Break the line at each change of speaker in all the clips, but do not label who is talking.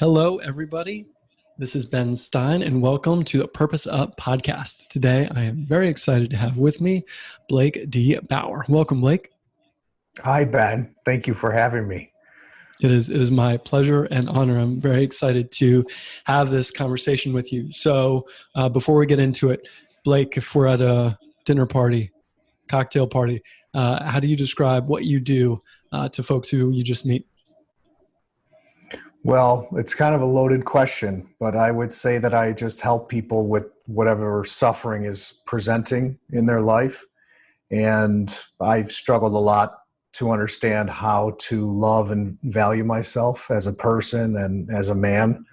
Hello, everybody. This is Ben Stein, and welcome to the Purpose Up podcast. Today, I am very excited to have with me Blake D. Bauer. Welcome, Blake.
Hi, Ben. Thank you for having me.
It is my pleasure and honor. I'm very excited to have this conversation with you. So before we get into it, Blake, if we're at a dinner party, cocktail party, how do you describe what you do to folks who you just meet?
Well, it's kind of a loaded question, but I would say that I just help people with whatever suffering is presenting in their life. And I've struggled a lot to understand how to love and value myself as a person and as a man.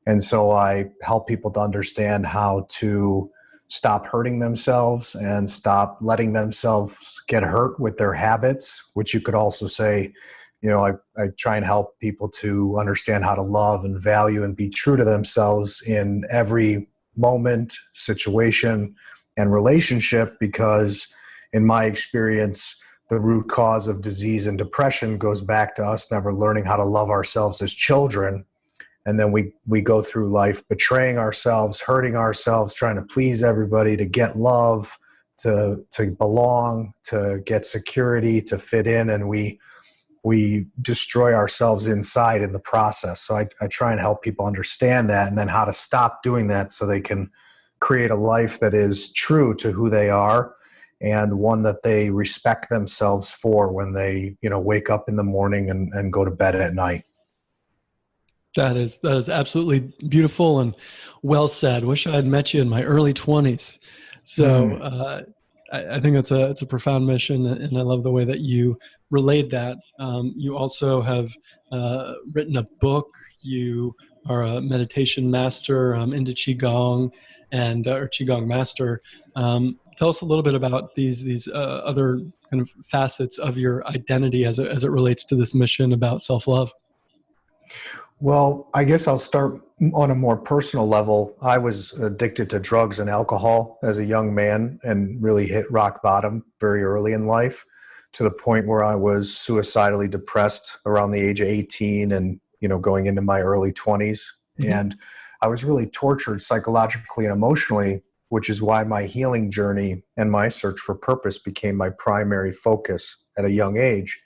And so I help people to understand how to stop hurting themselves and stop letting themselves get hurt with their habits, which you could also say, I try and help people to understand how to love and value and be true to themselves in every moment, situation, and relationship, because in my experience, the root cause of disease and depression goes back to us never learning how to love ourselves as children. And then we go through life betraying ourselves, hurting ourselves, trying to please everybody, to get love, to belong, to get security, to fit in, and we destroy ourselves inside in the process. So I try and help people understand that, and then how to stop doing that so they can create a life that is true to who they are, and one that they respect themselves for when they, wake up in the morning and go to bed at night.
That is absolutely beautiful and well said. Wish I had met you in my early 20s. So I think it's a profound mission, and I love the way that you relayed that. You also have written a book. You are a meditation master into qigong or qigong master. Tell us a little bit about these other kind of facets of your identity as it relates to this mission about self-love.
Well, I guess I'll start on a more personal level. I was addicted to drugs and alcohol as a young man and really hit rock bottom very early in life, to the point where I was suicidally depressed around the age of 18 and, going into my early 20s. Mm-hmm. And I was really tortured psychologically and emotionally, which is why my healing journey and my search for purpose became my primary focus at a young age.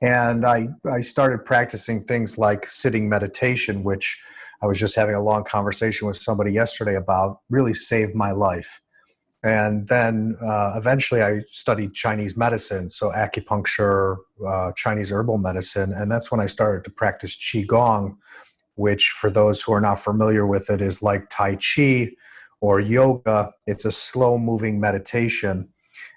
And I started practicing things like sitting meditation, which I was just having a long conversation with somebody yesterday about, really saved my life. And then eventually I studied Chinese medicine, so acupuncture, Chinese herbal medicine. And that's when I started to practice qigong, which, for those who are not familiar with it, is like Tai Chi or yoga. It's a slow moving meditation.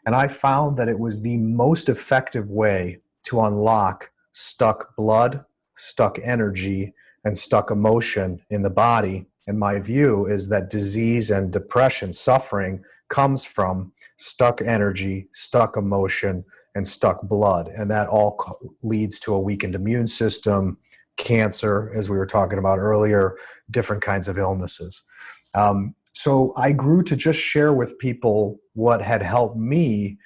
And I found that it was the most effective way to unlock stuck blood, stuck energy, and stuck emotion in the body. And my view is that disease and depression, suffering, comes from stuck energy, stuck emotion, and stuck blood. And that all leads to a weakened immune system, cancer, as we were talking about earlier, different kinds of illnesses. So I grew to just share with people what had helped me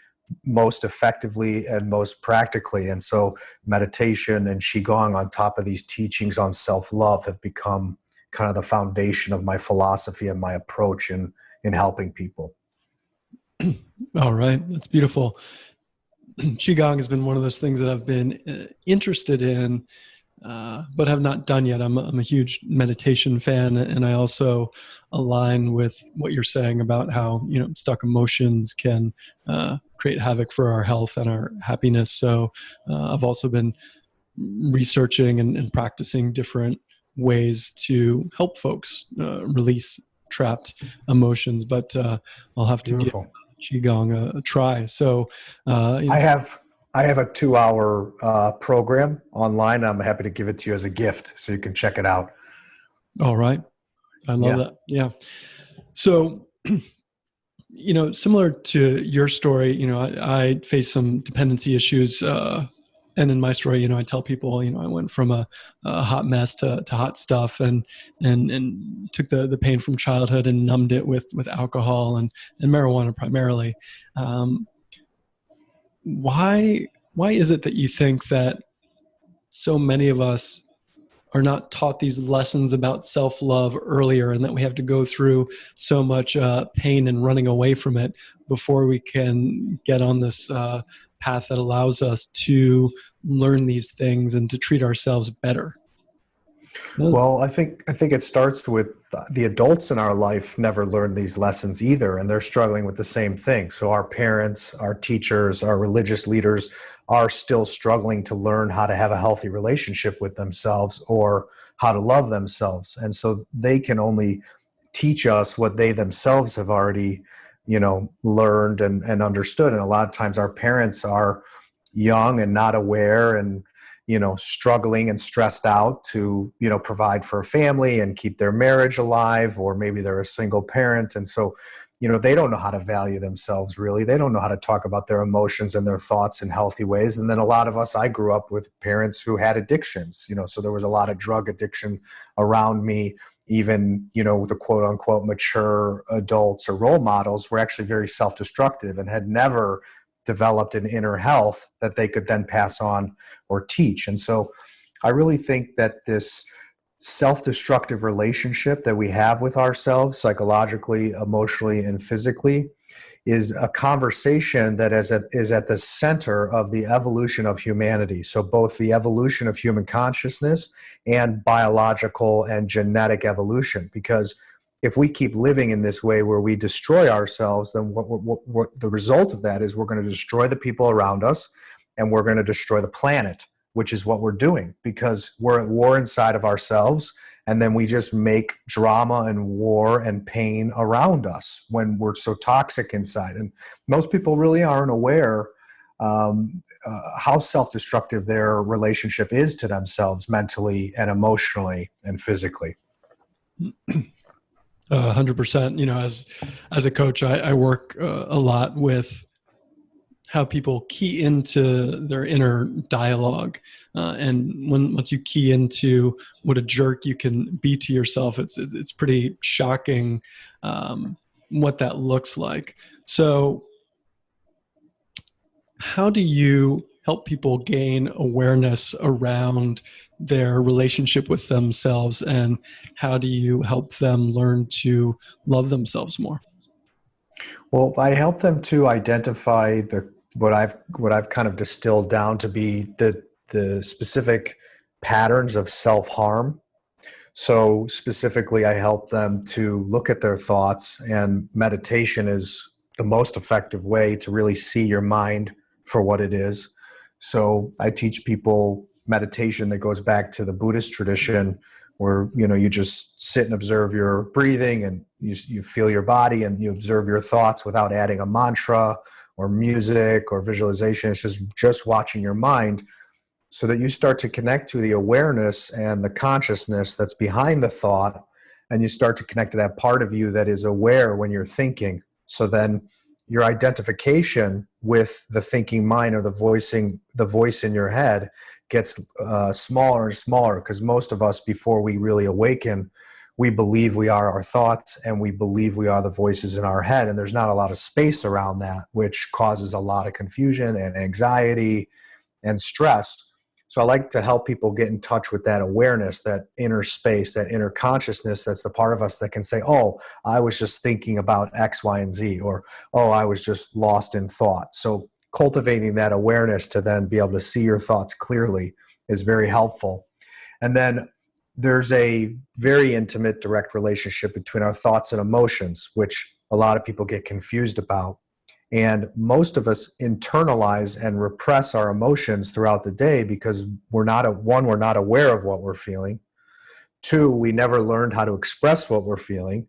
most effectively and most practically. And so meditation and qigong on top of these teachings on self-love have become kind of the foundation of my philosophy and my approach in helping people.
All right. That's beautiful. Qigong has been one of those things that I've been interested in, but have not done yet. I'm a huge meditation fan, and I also align with what you're saying about how, stuck emotions can create havoc for our health and our happiness. So I've also been researching and practicing different ways to help folks release trapped emotions, but I'll have to give qigong a try. So
I have a 2-hour program online. I'm happy to give it to you as a gift so you can check it out.
All right. I love that. Yeah. So, similar to your story, I faced some dependency issues. And in my story, I tell people, I went from a hot mess to hot stuff, and took the pain from childhood and numbed it with alcohol and marijuana primarily. Why is it that you think that so many of us are not taught these lessons about self-love earlier, and that we have to go through so much pain and running away from it before we can get on this path that allows us to learn these things and to treat ourselves better.
Well, I think it starts with the adults in our life never learned these lessons either, and they're struggling with the same thing. So our parents, our teachers, our religious leaders are still struggling to learn how to have a healthy relationship with themselves or how to love themselves. And so they can only teach us what they themselves have already, learned and understood. And a lot of times our parents are young and not aware and struggling and stressed out to, provide for a family and keep their marriage alive, or maybe they're a single parent. And so, they don't know how to value themselves really. They don't know how to talk about their emotions and their thoughts in healthy ways. And then a lot of us, I grew up with parents who had addictions, so there was a lot of drug addiction around me. Even, the quote unquote mature adults or role models were actually very self-destructive and had never developed an inner health that they could then pass on or teach. And so I really think that this self-destructive relationship that we have with ourselves psychologically, emotionally, and physically is a conversation that is at the center of the evolution of humanity. So both the evolution of human consciousness and biological and genetic evolution. Because if we keep living in this way where we destroy ourselves, then what the result of that is we're going to destroy the people around us, and we're going to destroy the planet, which is what we're doing, because we're at war inside of ourselves. And then we just make drama and war and pain around us when we're so toxic inside. And most people really aren't aware how self-destructive their relationship is to themselves mentally and emotionally and physically.
100%. As a coach, I work a lot with how people key into their inner dialogue. And once you key into what a jerk you can be to yourself, it's pretty shocking what that looks like. So how do you help people gain awareness around their relationship with themselves, and how do you help them learn to love themselves more?
Well, I help them to identify what I've kind of distilled down to be the specific patterns of self-harm. So specifically, I help them to look at their thoughts, and meditation is the most effective way to really see your mind for what it is. So I teach people meditation that goes back to the Buddhist tradition, where you just sit and observe your breathing, and you feel your body, and you observe your thoughts without adding a mantra or music or visualization. It's just watching your mind, so that you start to connect to the awareness and the consciousness that's behind the thought, and you start to connect to that part of you that is aware when you're thinking. So then your identification with the thinking mind, or the voice in your head, gets smaller and smaller, because most of us, before we really awaken, we believe we are our thoughts, and we believe we are the voices in our head, and there's not a lot of space around that, which causes a lot of confusion and anxiety and stress. So I like to help people get in touch with that awareness, that inner space, that inner consciousness. That's the part of us that can say, oh, I was just thinking about X, Y, and Z, or, oh, I was just lost in thought. So cultivating that awareness to then be able to see your thoughts clearly is very helpful. And then there's a very intimate, direct relationship between our thoughts and emotions, which a lot of people get confused about. And most of us internalize and repress our emotions throughout the day, because we're not aware of what we're feeling. 2, we never learned how to express what we're feeling.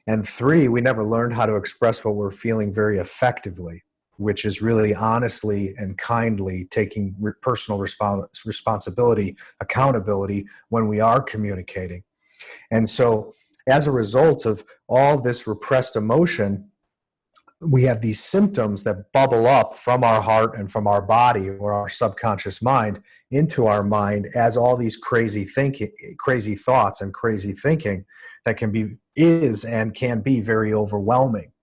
And 3, we never learned how to express what we're feeling very effectively, which is really honestly and kindly taking personal responsibility, accountability when we are communicating. And so as a result of all this repressed emotion, we have these symptoms that bubble up from our heart and from our body, or our subconscious mind, into our mind as all these crazy thoughts and crazy thinking that can be very overwhelming.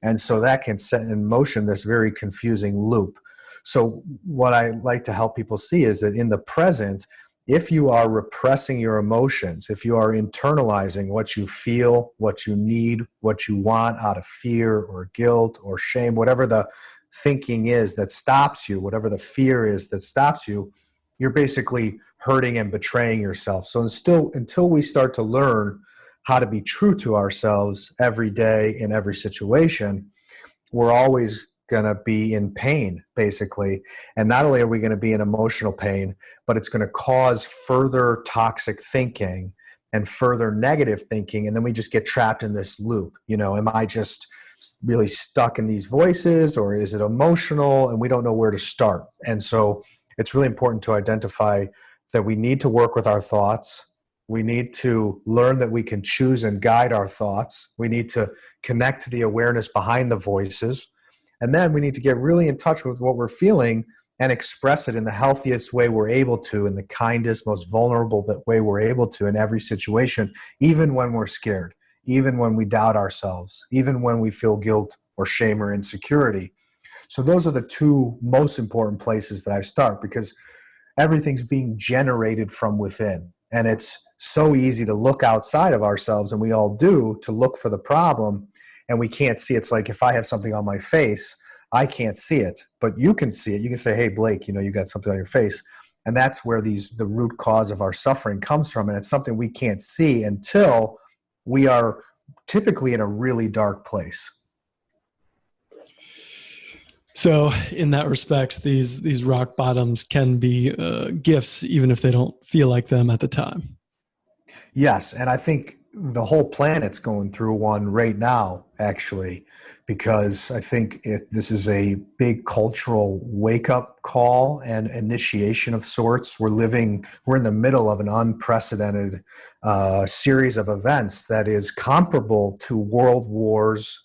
And so that can set in motion this very confusing loop. So what I like to help people see is that in the present, If you are repressing your emotions, if you are internalizing what you feel, what you need, what you want out of fear or guilt or shame, whatever the thinking is that stops you, whatever the fear is that stops you, you're basically hurting and betraying yourself. So until we start to learn how to be true to ourselves every day in every situation, we're always going to be in pain, basically. And not only are we going to be in emotional pain, but it's going to cause further toxic thinking and further negative thinking. And then we just get trapped in this loop. Am I just really stuck in these voices, or is it emotional? And we don't know where to start. And so it's really important to identify that we need to work with our thoughts. We need to learn that we can choose and guide our thoughts. We need to connect to the awareness behind the voices. And then we need to get really in touch with what we're feeling and express it in the healthiest way we're able to, in the kindest, most vulnerable way we're able to in every situation, even when we're scared, even when we doubt ourselves, even when we feel guilt or shame or insecurity. So those are the two most important places that I start, because everything's being generated from within. And it's so easy to look outside of ourselves, and we all do, to look for the problem, and we can't see. It's like if I have something on my face, I can't see it, but you can see it. You can say, hey, Blake, you got something on your face. And that's where the root cause of our suffering comes from. And it's something we can't see until we are typically in a really dark place.
So in that respect, these rock bottoms can be gifts, even if they don't feel like them at the time.
Yes, and I think the whole planet's going through one right now, actually, because I think this is a big cultural wake-up call and initiation of sorts. We're in the middle of an unprecedented series of events that is comparable to world wars,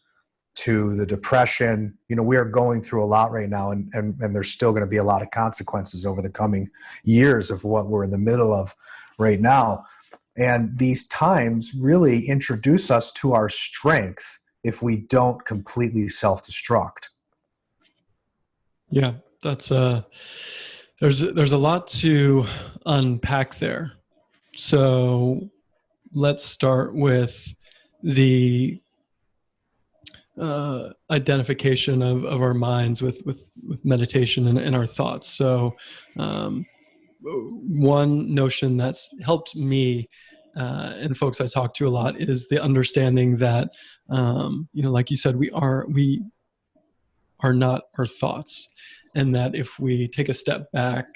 to the Depression. We are going through a lot right now, and there's still going to be a lot of consequences over the coming years of what we're in the middle of right now. And these times really introduce us to our strength if we don't completely self-destruct.
Yeah, that's there's a lot to unpack there. So let's start with the identification of our minds with meditation and our thoughts. So one notion that's helped me and folks I talk to a lot is the understanding that, like you said, we are not our thoughts. And that if we take a step back,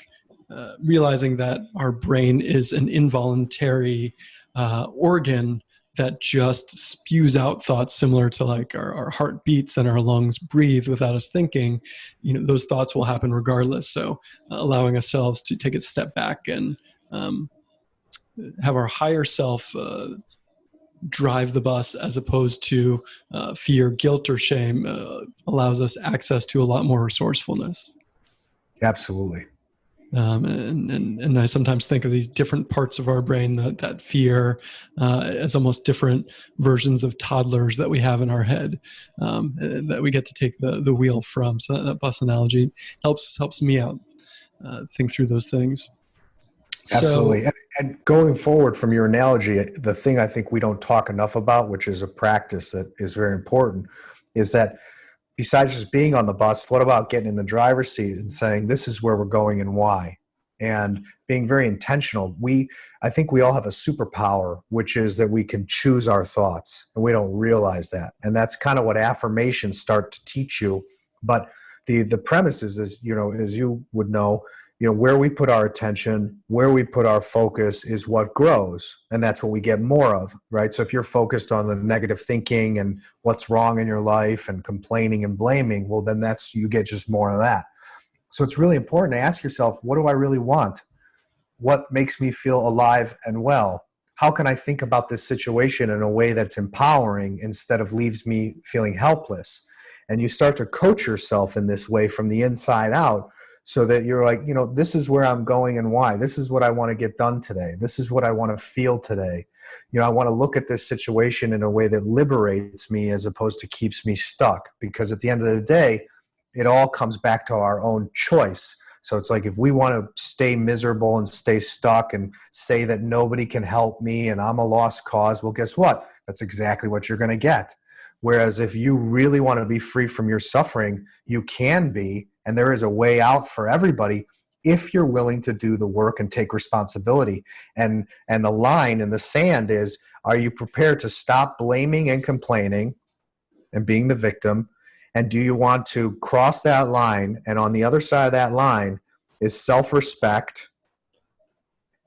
realizing that our brain is an involuntary organ that just spews out thoughts similar to like our heart beats and our lungs breathe without us thinking, those thoughts will happen regardless. So allowing ourselves to take a step back and have our higher self drive the bus, as opposed to fear, guilt, or shame, allows us access to a lot more resourcefulness.
Absolutely.
And I sometimes think of these different parts of our brain, that fear, as almost different versions of toddlers that we have in our head, that we get to take the wheel from. So that bus analogy helps me out think through those things.
Absolutely. And going forward from your analogy, the thing I think we don't talk enough about, which is a practice that is very important, is that besides just being on the bus, what about getting in the driver's seat and saying, this is where we're going and why? And being very intentional. I think we all have a superpower, which is that we can choose our thoughts, and we don't realize that. And that's kind of what affirmations start to teach you. But the premise is, as you would know, where we put our attention, where we put our focus is what grows. And that's what we get more of, right? So if you're focused on the negative thinking and what's wrong in your life and complaining and blaming, well, then you get just more of that. So it's really important to ask yourself, what do I really want? What makes me feel alive and well? How can I think about this situation in a way that's empowering instead of leaves me feeling helpless? And you start to coach yourself in this way from the inside out, so that you're like, this is where I'm going and why. This is what I want to get done today. This is what I want to feel today. I want to look at this situation in a way that liberates me as opposed to keeps me stuck. Because at the end of the day, it all comes back to our own choice. So it's like, if we want to stay miserable and stay stuck and say that nobody can help me and I'm a lost cause, well, guess what? That's exactly what you're going to get. Whereas if you really want to be free from your suffering, you can be, and there is a way out for everybody if you're willing to do the work and take responsibility. And the line in the sand is, are you prepared to stop blaming and complaining and being the victim? And do you want to cross that line? And on the other side of that line is self-respect,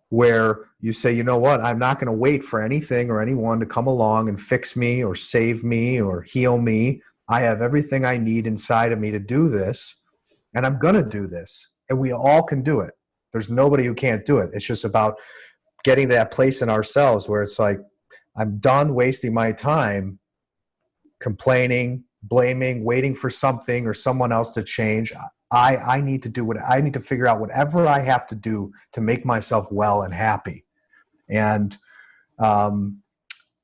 where you say, you know what, I'm not going to wait for anything or anyone to come along and fix me or save me or heal me. I have everything I need inside of me to do this, and I'm going to do this. And we all can do it. There's nobody who can't do it. It's just about getting to that place in ourselves where it's like, I'm done wasting my time complaining, blaming, waiting for something or someone else to change. I need to do what I need to figure out, whatever I have to do to make myself well and happy. And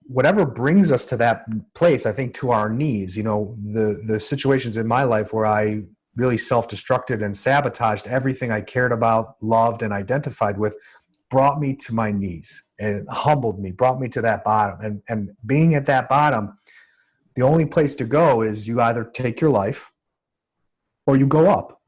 whatever brings us to that place, I think, to our knees, the situations in my life where I really self-destructed and sabotaged everything I cared about, loved, and identified with, brought me to my knees and humbled me, brought me to that bottom. And being at that bottom, the only place to go is you either take your life or you go up.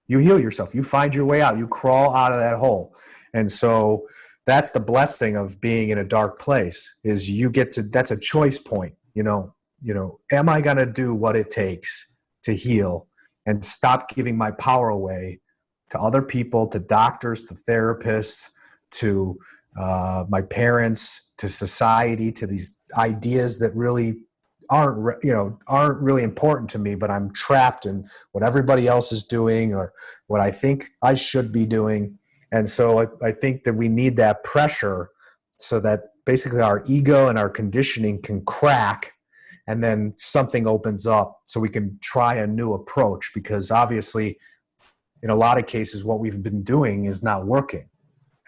You heal yourself. You find your way out. You crawl out of that hole. And so that's the blessing of being in a dark place, is you get to, that's a choice point. Am I going to do what it takes to heal and stop giving my power away to other people, to doctors, to therapists, to my parents, to society, to these ideas that really aren't really important to me, but I'm trapped in what everybody else is doing or what I think I should be doing. And so I think that we need that pressure so that basically our ego and our conditioning can crack, and then something opens up so we can try a new approach, because obviously in a lot of cases what we've been doing is not working.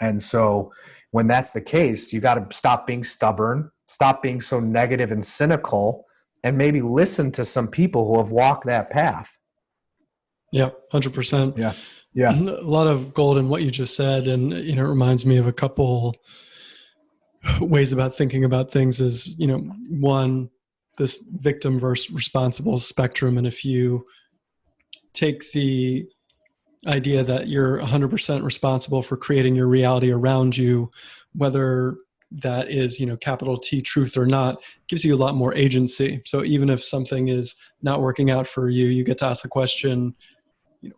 And so when that's the case, you got to stop being stubborn, stop being so negative and cynical, and maybe listen to some people who have walked that path.
Yeah, 100%.
Yeah.
A lot of gold in what you just said. And, it reminds me of a couple ways about thinking about things is, one, this victim versus responsible spectrum. And if you take the idea that you're 100% responsible for creating your reality around you, whether that is, capital T truth or not, gives you a lot more agency. So even if something is not working out for you, you get to ask the question,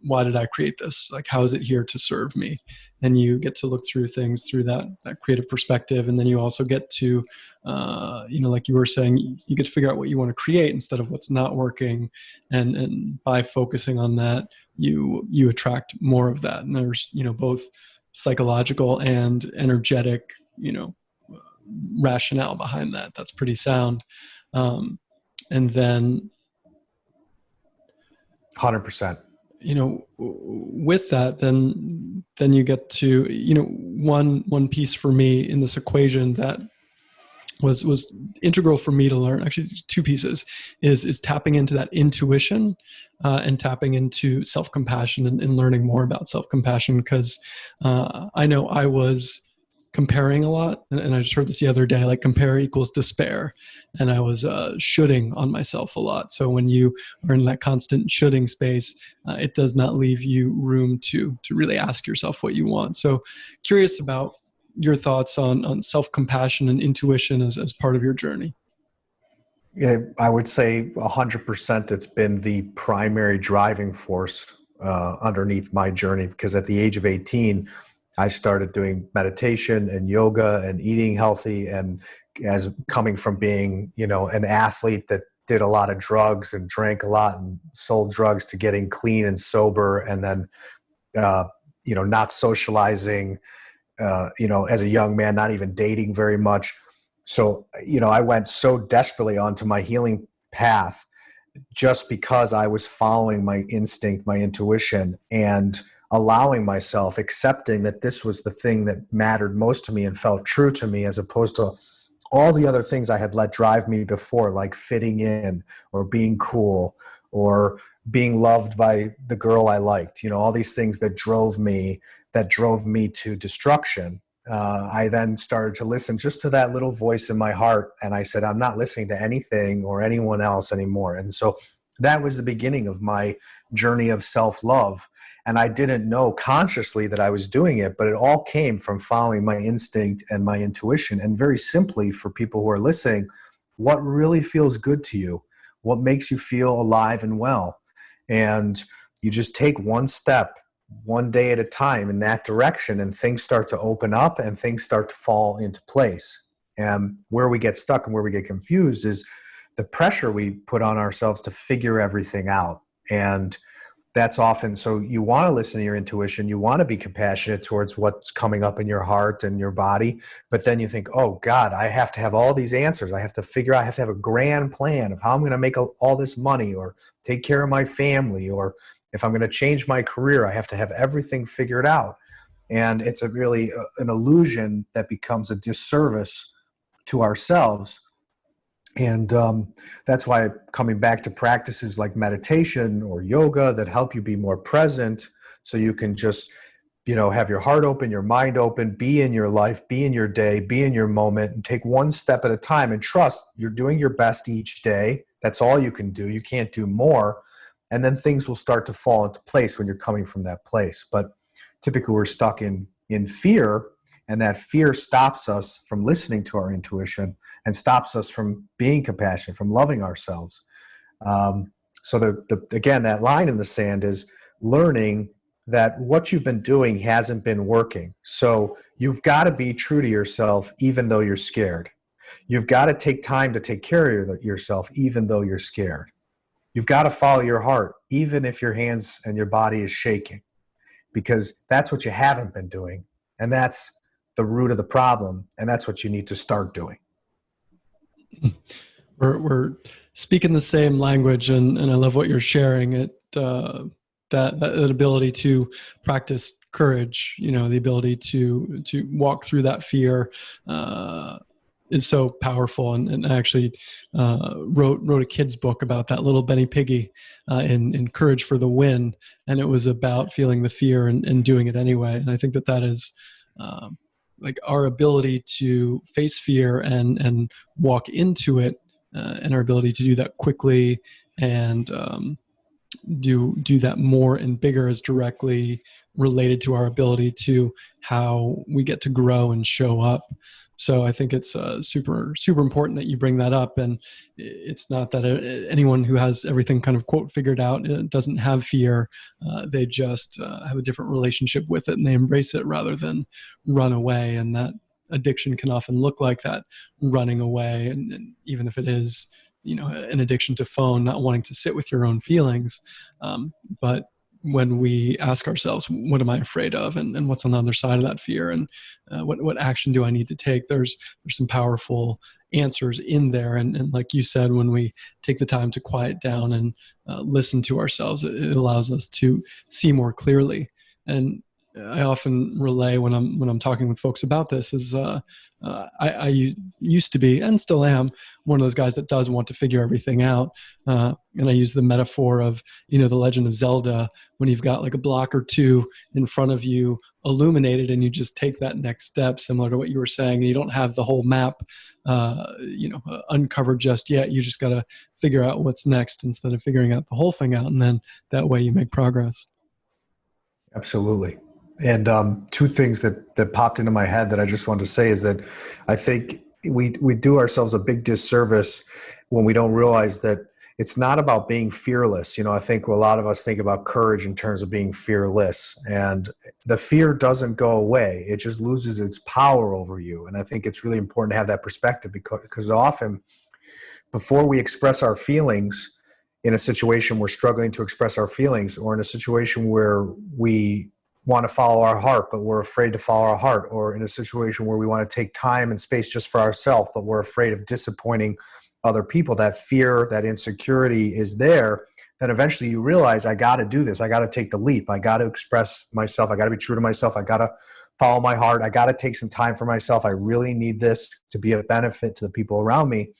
why did I create this? Like, how is it here to serve me? And you get to look through things through that creative perspective. And then you also get to, like you were saying, you get to figure out what you want to create instead of what's not working. And by focusing on that, you attract more of that. And there's, both psychological and energetic, rationale behind that. That's pretty sound. And then
100%.
With that, then you get to, one piece for me in this equation that was integral for me to learn, actually two pieces, is tapping into that intuition and tapping into self-compassion and learning more about self-compassion. Because I know I was comparing a lot, and I just heard this the other day, like compare equals despair, and I was shoulding on myself a lot. So when you are in that constant shoulding space, it does not leave you room to really ask yourself what you want. So curious about your thoughts on self-compassion and intuition as part of your journey.
Yeah, I would say 100% it's been the primary driving force underneath my journey, because at the age of 18, I started doing meditation and yoga and eating healthy, and as coming from being, an athlete that did a lot of drugs and drank a lot and sold drugs, to getting clean and sober, and then, not socializing, as a young man, not even dating very much. So, I went so desperately onto my healing path just because I was following my instinct, my intuition, and allowing myself, accepting that this was the thing that mattered most to me and felt true to me, as opposed to all the other things I had let drive me before, like fitting in or being cool or being loved by the girl I liked, all these things that drove me to destruction. I then started to listen just to that little voice in my heart. And I said, I'm not listening to anything or anyone else anymore. And so that was the beginning of my journey of self-love. And I didn't know consciously that I was doing it, but it all came from following my instinct and my intuition. And very simply, for people who are listening, what really feels good to you? What makes you feel alive and well? And you just take one step, one day at a time in that direction, and things start to open up and things start to fall into place. And where we get stuck and where we get confused is the pressure we put on ourselves to figure everything out. And that's often, so you want to listen to your intuition, you want to be compassionate towards what's coming up in your heart and your body, but then you think, oh God, I have to have all these answers. I have to figure out, I have to have a grand plan of how I'm going to make all this money, or take care of my family, or if I'm going to change my career, I have to have everything figured out. And it's really an illusion that becomes a disservice to ourselves. And that's why coming back to practices like meditation or yoga that help you be more present, so you can just, have your heart open, your mind open, be in your life, be in your day, be in your moment, and take one step at a time and trust you're doing your best each day. That's all you can do. You can't do more. And then things will start to fall into place when you're coming from that place. But typically we're stuck in fear, and that fear stops us from listening to our intuition and stops us from being compassionate, from loving ourselves. So again, that line in the sand is learning that what you've been doing hasn't been working. So you've got to be true to yourself even though you're scared. You've got to take time to take care of yourself even though you're scared. You've got to follow your heart even if your hands and your body is shaking, because that's what you haven't been doing. And that's the root of the problem. And that's what you need to start doing.
We're speaking the same language, and I love what you're sharing. That ability to practice courage, the ability to walk through that fear is so powerful. And I actually wrote a kid's book about that, little Benny Piggy in Courage for the Win, and it was about feeling the fear and doing it anyway. And I think that is like our ability to face fear and walk into it, and our ability to do that quickly and do that more and bigger is directly related to our ability to how we get to grow and show up. So I think it's super, super important that you bring that up. And it's not that anyone who has everything kind of quote figured out doesn't have fear. They just have a different relationship with it, and they embrace it rather than run away. And that addiction can often look like that, running away. And even if it is, an addiction to phone, not wanting to sit with your own feelings. But when we ask ourselves, what am I afraid of, and what's on the other side of that fear, and what action do I need to take, there's some powerful answers in there. And like you said, when we take the time to quiet down and listen to ourselves, it allows us to see more clearly. And I often relay when I'm talking with folks about this is I used to be, and still am, one of those guys that does want to figure everything out. And I use the metaphor of, the Legend of Zelda, when you've got like a block or two in front of you illuminated, and you just take that next step, similar to what you were saying, and you don't have the whole map, uncovered just yet. You just got to figure out what's next instead of figuring out the whole thing out. And then that way you make progress.
Absolutely. And two things that popped into my head that I just wanted to say is that I think we do ourselves a big disservice when we don't realize that it's not about being fearless. I think a lot of us think about courage in terms of being fearless, and the fear doesn't go away. It just loses its power over you. And I think it's really important to have that perspective, because often before we express our feelings in a situation we're struggling to express our feelings, or in a situation where we want to follow our heart, but we're afraid to follow our heart, or in a situation where we want to take time and space just for ourselves, but we're afraid of disappointing other people, that fear, that insecurity is there, then eventually you realize, I got to do this. I got to take the leap. I got to express myself. I got to be true to myself. I got to follow my heart. I got to take some time for myself. I really need this to be a benefit to the people around me.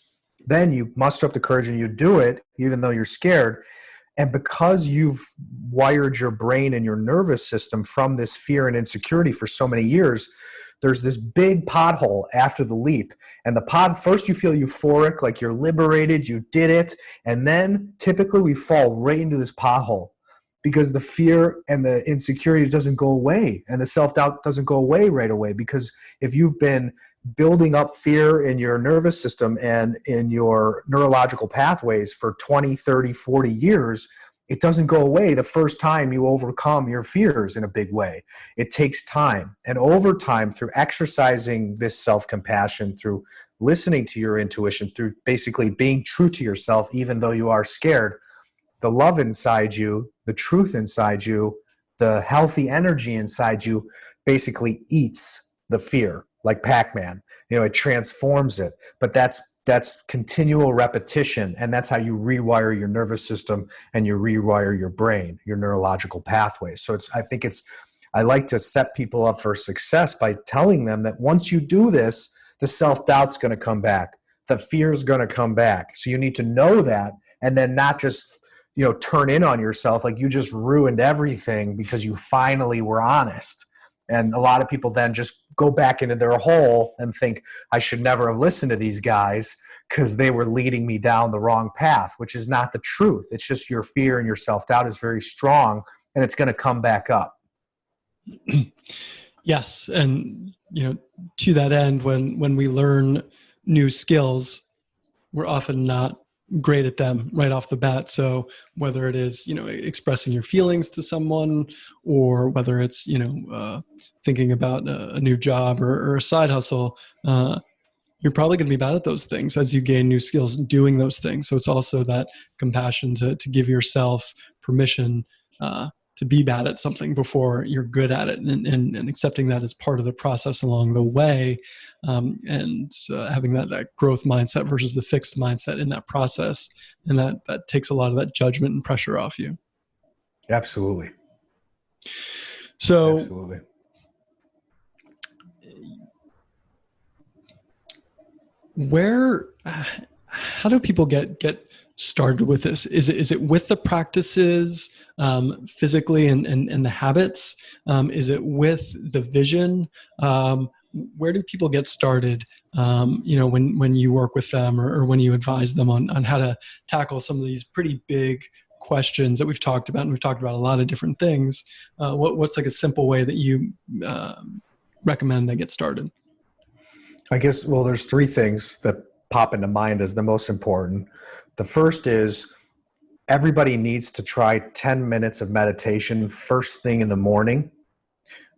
Then you muster up the courage and you do it, even though you're scared. And because you've wired your brain and your nervous system from this fear and insecurity for so many years, there's this big pothole after the leap. And first you feel euphoric, like you're liberated, you did it. And then typically we fall right into this pothole because the fear and the insecurity doesn't go away, and the self-doubt doesn't go away right away. Because if you've been building up fear in your nervous system and in your neurological pathways for 20, 30, 40 years, it doesn't go away the first time you overcome your fears in a big way. It takes time. And over time, through exercising this self-compassion, through listening to your intuition, through basically being true to yourself, even though you are scared, the love inside you, the truth inside you, the healthy energy inside you basically eats the fear like Pac-Man. It transforms it. But that's continual repetition, and that's how you rewire your nervous system and you rewire your brain, your neurological pathways. So I like to set people up for success by telling them that once you do this, the self-doubt's going to come back, the fear's going to come back. So you need to know that, and then not just turn in on yourself like you just ruined everything because you finally were honest. And a lot of people then just go back into their hole and think, I should never have listened to these guys because they were leading me down the wrong path, which is not the truth. It's just your fear and your self-doubt is very strong, and it's going to come back up.
Yes. And, to that end, when we learn new skills, we're often not great at them right off the bat. So whether it is, expressing your feelings to someone, or whether it's, thinking about a new job or a side hustle, you're probably going to be bad at those things as you gain new skills doing those things. So it's also that compassion to give yourself permission to be bad at something before you're good at it, and accepting that as part of the process along the way, and having that growth mindset versus the fixed mindset in that process. And that takes a lot of that judgment and pressure off you.
Absolutely.
So
absolutely.
How do people get started with this? Is it with the practices, physically and the habits? Is it with the vision? Where do people get started? When you work with them, or when you advise them on how to tackle some of these pretty big questions that we've talked about, and we've talked about a lot of different things. What's like a simple way that you recommend they get started?
I guess, there's three things that pop into mind as the most important. The first is everybody needs to try 10 minutes of meditation first thing in the morning.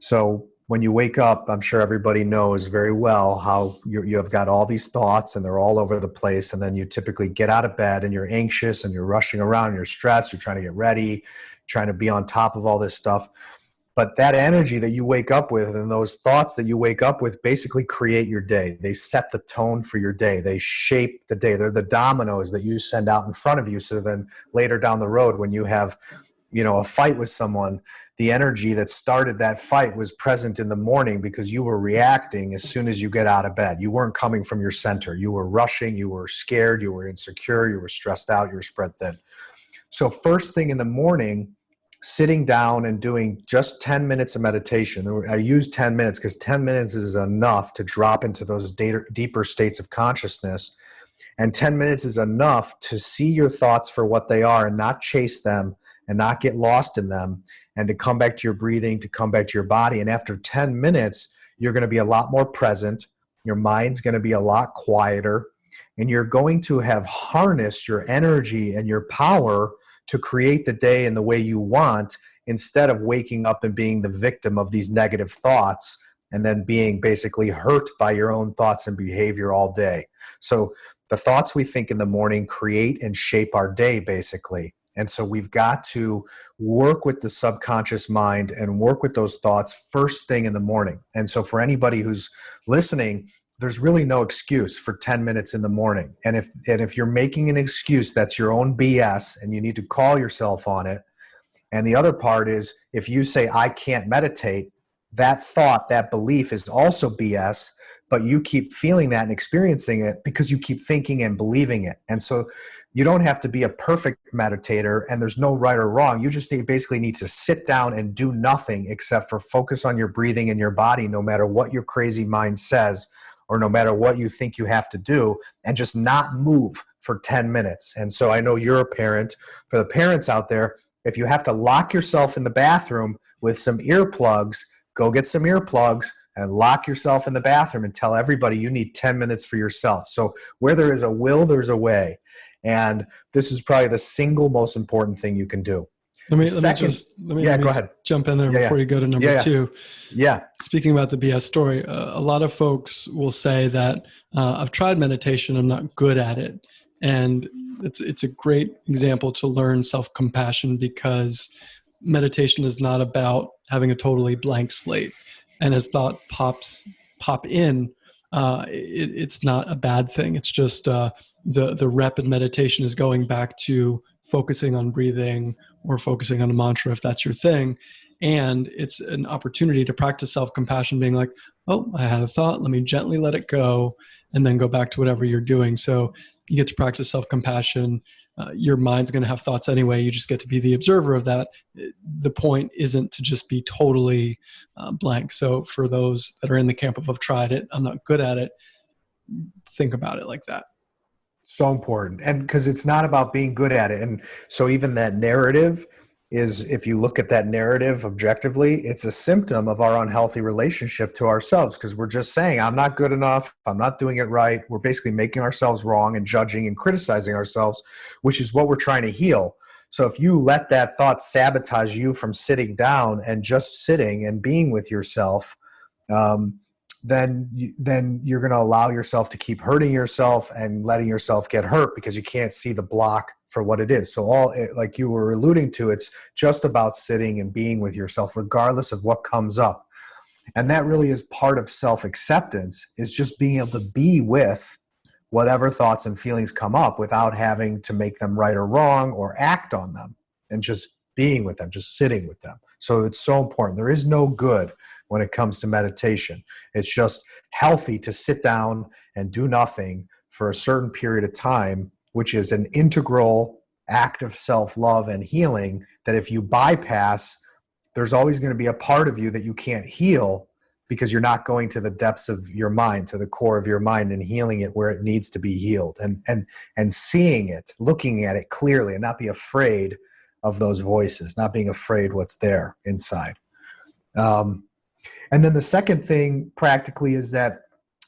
So when you wake up, I'm sure everybody knows very well how you have got all these thoughts and they're all over the place. And then you typically get out of bed and you're anxious and you're rushing around, and you're stressed, you're trying to get ready, trying to be on top of all this stuff. But that energy that you wake up with and those thoughts that you wake up with basically create your day. They set the tone for your day. They shape the day. They're the dominoes that you send out in front of you. So then later down the road, when you have, a fight with someone, the energy that started that fight was present in the morning because you were reacting as soon as you get out of bed. You weren't coming from your center. You were rushing. You were scared. You were insecure. You were stressed out. You were spread thin. So first thing in the morning, sitting down and doing just 10 minutes of meditation. I use 10 minutes because 10 minutes is enough to drop into those deeper states of consciousness. And 10 minutes is enough to see your thoughts for what they are and not chase them and not get lost in them, and to come back to your breathing, to come back to your body. And after 10 minutes, you're going to be a lot more present. Your mind's going to be a lot quieter, and you're going to have harnessed your energy and your power to create the day in the way you want, instead of waking up and being the victim of these negative thoughts and then being basically hurt by your own thoughts and behavior all day. So the thoughts we think in the morning create and shape our day, basically. And so we've got to work with the subconscious mind and work with those thoughts first thing in the morning. And so for anybody who's listening, there's really no excuse for 10 minutes in the morning. And if you're making an excuse, that's your own BS, and you need to call yourself on it. And the other part is, if you say, I can't meditate, that thought, that belief is also BS, but you keep feeling that and experiencing it because you keep thinking and believing it. And so you don't have to be a perfect meditator, and there's no right or wrong. You just basically need to sit down and do nothing except for focus on your breathing and your body, no matter what your crazy mind says or no matter what you think you have to do, and just not move for 10 minutes. And so I know you're a parent. For the parents out there, if you have to lock yourself in the bathroom with some earplugs, go get some earplugs and lock yourself in the bathroom and tell everybody you need 10 minutes for yourself. So where there is a will, there's a way. And this is probably the single most important thing you can do.
Let me
go ahead.
Jump in there before you go to number two.
Yeah.
Speaking about the BS story, a lot of folks will say that I've tried meditation, I'm not good at it. And it's a great example to learn self-compassion, because meditation is not about having a totally blank slate. And as thought pop in, it's not a bad thing. It's just the rep in meditation is going back to focusing on breathing or focusing on a mantra, if that's your thing. And it's an opportunity to practice self-compassion, being like, oh, I had a thought, let me gently let it go, and then go back to whatever you're doing. So you get to practice self-compassion. Your mind's going to have thoughts anyway. You just get to be the observer of that. The point isn't to just be totally blank. So for those that are in the camp of I've tried it, I'm not good at it, think about it like that.
So important. And because it's not about being good at it. And so even that narrative is, if you look at that narrative objectively, it's a symptom of our unhealthy relationship to ourselves, because we're just saying, I'm not good enough, I'm not doing it right. We're basically making ourselves wrong and judging and criticizing ourselves, which is what we're trying to heal. So if you let that thought sabotage you from sitting down and just sitting and being with yourself, then you're going to allow yourself to keep hurting yourself and letting yourself get hurt because you can't see the block for what it is. So like you were alluding to, it's just about sitting and being with yourself, regardless of what comes up. And that really is part of self-acceptance, is just being able to be with whatever thoughts and feelings come up without having to make them right or wrong or act on them, and just being with them, just sitting with them. So it's so important. There is no good when it comes to meditation. It's just healthy to sit down and do nothing for a certain period of time, which is an integral act of self-love and healing that if you bypass, there's always going to be a part of you that you can't heal because you're not going to the depths of your mind, to the core of your mind, and healing it where it needs to be healed, and seeing it, looking at it clearly, and not be afraid of those voices, not being afraid what's there inside. And then the second thing practically is that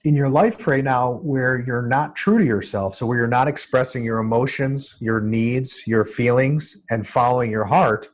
in your life right now where you're not true to yourself, so where you're not expressing your emotions, your needs, your feelings, and following your heart,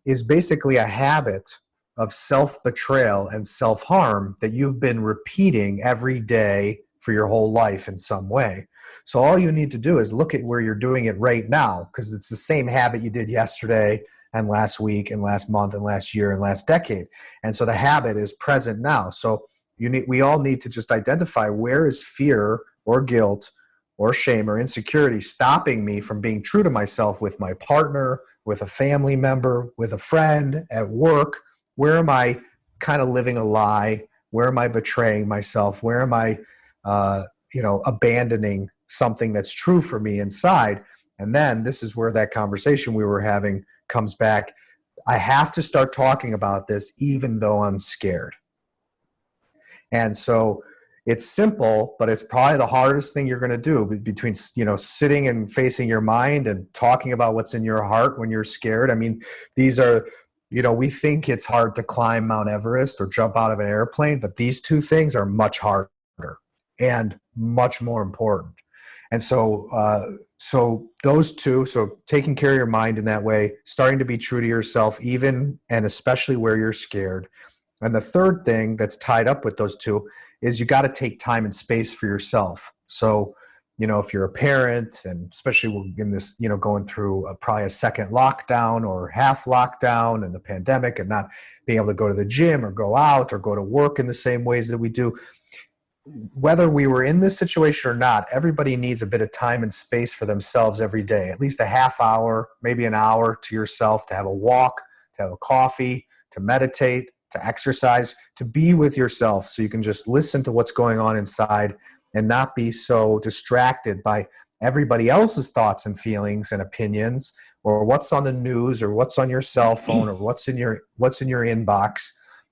is basically a habit of self-betrayal and self-harm that you've been repeating every day for your whole life in some way. So all you need to do is look at where you're doing it right now, because it's the same habit you did yesterday and last week and last month and last year and last decade. And so the habit is present now. So we all need to just identify, where is fear or guilt or shame or insecurity stopping me from being true to myself with my partner, with a family member, with a friend, at work? Where am I kind of living a lie? Where am I betraying myself? Where am I, abandoning something that's true for me inside? And then this is where that conversation we were having comes back. I have to start talking about this even though I'm scared. And so it's simple, but it's probably the hardest thing you're going to do, between, sitting and facing your mind and talking about what's in your heart when you're scared. I mean, these are, we think it's hard to climb Mount Everest or jump out of an airplane, but these two things are much harder and much more important. And so those two, so taking care of your mind in that way, starting to be true to yourself, even and especially where you're scared. And the third thing that's tied up with those two is you got to take time and space for yourself. So, if you're a parent, and especially in this, going through probably a second lockdown or half lockdown and the pandemic, and not being able to go to the gym or go out or go to work in the same ways that we do, whether we were in this situation or not, everybody needs a bit of time and space for themselves every day, at least a half hour, maybe an hour to yourself, to have a walk, to have a coffee, to meditate, to exercise, to be with yourself so you can just listen to what's going on inside and not be so distracted by everybody else's thoughts and feelings and opinions, or what's on the news, or what's on your cell phone, or what's in your inbox.